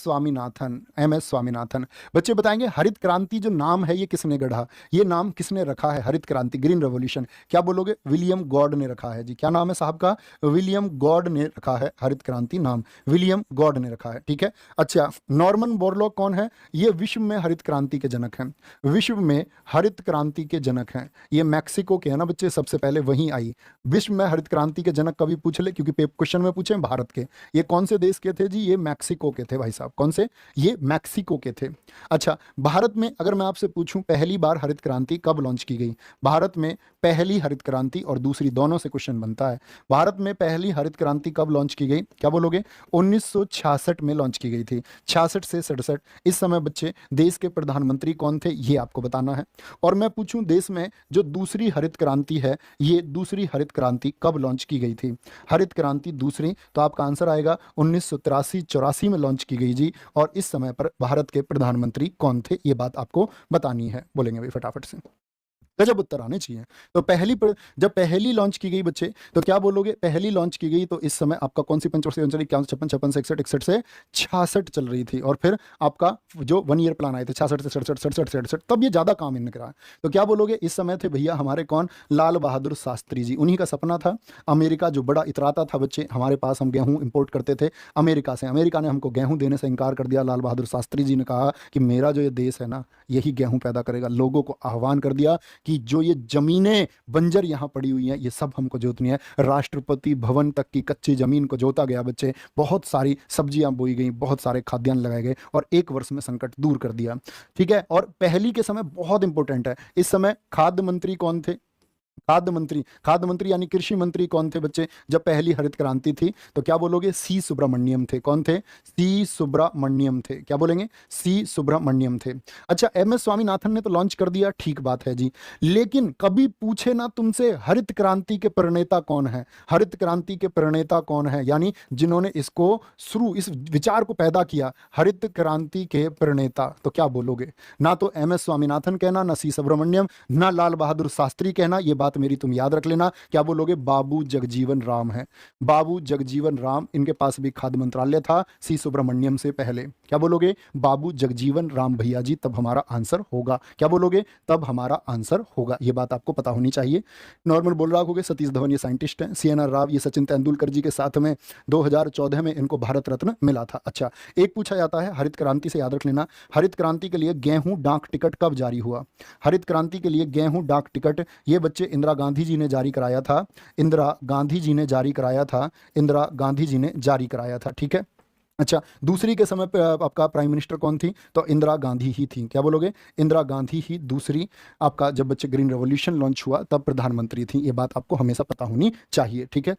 Swaminathan, MS Swaminathan. बच्चे बताएंगे हरित क्रांति जो नाम है ये किसने गढ़ा, ये नाम किसने रखा है हरित क्रांति, ग्रीन रेवोल्यूशन? क्या बोलोगे? विलियम गॉड ने रखा है जी। क्या नाम है साहब का? विलियम गॉड ने रखा है हरित क्रांति नाम, विलियम गॉड ने रखा है, ठीक है। अच्छा, नॉर्मन बोरलॉग कौन है? ये विश्व में हरित क्रांति के जनक हैं, विश्व में हरित क्रांति के जनक हैं। ये मैक्सिको के है ना बच्चे, सबसे पहले वहीं आई। विश्व में हरित क्रांति के जनक कभी पूछ ले, क्योंकि क्वेश्चन में पूछे भारत के। ये कौन से देश के थे जी? ये मैक्सिको के थे भाई साहब। कौन से? ये मैक्सिको के थे। अच्छा, भारत में अगर मैं आपसे पूछूं पहली बार हरित क्रांति कब लॉन्च की गई? भारत में पहली हरित क्रांति और दूसरी दोनों से क्वेश्चन बनता है। भारत में पहली हरित क्रांति कब लॉन्च की गई? क्या बोलोगे? 1966 में लॉन्च की गई थी, 66 से 67। इस समय बच्चे देश के प्रधानमंत्री कौन थे ये आपको बताना है। और मैं पूछूं देश में जो दूसरी हरित क्रांति है, ये दूसरी हरित क्रांति कब लॉन्च की गई थी? हरित क्रांति दूसरी, तो आपका आंसर आएगा 1983-84 में लॉन्च की गई जी। और इस समय पर भारत के प्रधानमंत्री कौन थे ये बात आपको बतानी है। बोलेंगे भाई फटाफट से, गजब उत्तर आने चाहिए। तो जब पहली लॉन्च की गई बच्चे, तो क्या बोलोगे? पहली लॉन्च की गई तो इस समय आपका कौन सी पंचवर्षीय योजना? 51, 56, 56 से 61, 61 से 66 चल रही थी। और फिर आपका जो 1 ईयर प्लान आए थे 66 से 67, 67 से 68, तब ये ज्यादा काम इनने करा। तो क्या बोलोगे? इस समय थे भैया हमारे कौन? लाल बहादुर शास्त्री जी। उन्हीं का सपना था। अमेरिका जो बड़ा इतराता था बच्चे हमारे पास, हम गेहूं इंपोर्ट करते थे अमेरिका से, अमेरिका ने हमको गेहूं देने से इनकार कर दिया। लाल बहादुर शास्त्री जी ने कहा कि मेरा जो ये देश है ना, यही गेहूं पैदा करेगा। लोगों को आह्वान कर दिया कि जो ये जमीनें बंजर यहाँ पड़ी हुई हैं ये सब हमको जोतनी है। राष्ट्रपति भवन तक की कच्ची जमीन को जोता गया बच्चे, बहुत सारी सब्जियां बोई गई, बहुत सारे खाद्यान्न लगाए गए और 1 वर्ष में संकट दूर कर दिया, ठीक है। और पहली के समय बहुत इंपॉर्टेंट है, इस समय खाद्य मंत्री कौन थे? खाद्य मंत्री यानी कृषि मंत्री कौन थे बच्चे जब पहली हरित क्रांति थी? तो क्या बोलोगे? सी सुब्रमण्यम थे। कौन थे? सी सुब्रमण्यम थे। क्या बोलेंगे? सी सुब्रमण्यम थे। अच्छा, एम एस स्वामीनाथन ने तो लॉन्च कर दिया, ठीक बात है जी, लेकिन कभी पूछे ना तुमसे हरित क्रांति के प्रणेता कौन है? हरित क्रांति के प्रणेता कौन है, यानी जिन्होंने इसको शुरू, इस विचार को पैदा किया, हरित क्रांति के प्रणेता? तो क्या बोलोगे? ना तो एम एस स्वामीनाथन कहना, ना सी सुब्रमण्यम, ना लाल बहादुर शास्त्री कहना। ये बात मेरी तुम याद रख लेना। क्या बोलोगे? बाबू जगजीवन राम है। बाबू जगजीवन राम, इनके पास भी खाद्य मंत्रालय था सी सुब्रमण्यम से पहले। क्या बोलोगे? बाबू जगजीवन राम भैया जी, तब हमारा आंसर होगा। क्या बोलोगे? तब हमारा आंसर होगा। ये बात आपको पता होनी चाहिए। नॉर्मल बोल रहा होगे, सतीश धवन ये साइंटिस्ट हैं, CNR राव ये सचिन तेंदुलकर जी के साथ में 2014 में इनको भारत रत्न मिला था। अच्छा, एक पूछा जाता है हरित क्रांति से, याद रख लेना, हरित क्रांति के लिए गेहूं डाक टिकट कब जारी हुआ? हरित क्रांति के लिए गेहूं डाक टिकट ये बच्चे इंदिरा गांधी जी ने जारी कराया था। इंदिरा गांधी जी ने जारी कराया था। इंदिरा गांधी जी ने जारी कराया था, ठीक है। अच्छा, दूसरी के समय पे आपका प्राइम मिनिस्टर कौन थी? तो इंदिरा गांधी ही थी। क्या बोलोगे? इंदिरा गांधी ही दूसरी, आपका जब बच्चे ग्रीन रेवोल्यूशन लॉन्च हुआ तब प्रधानमंत्री थी। ये बात आपको हमेशा पता होनी चाहिए, ठीक है।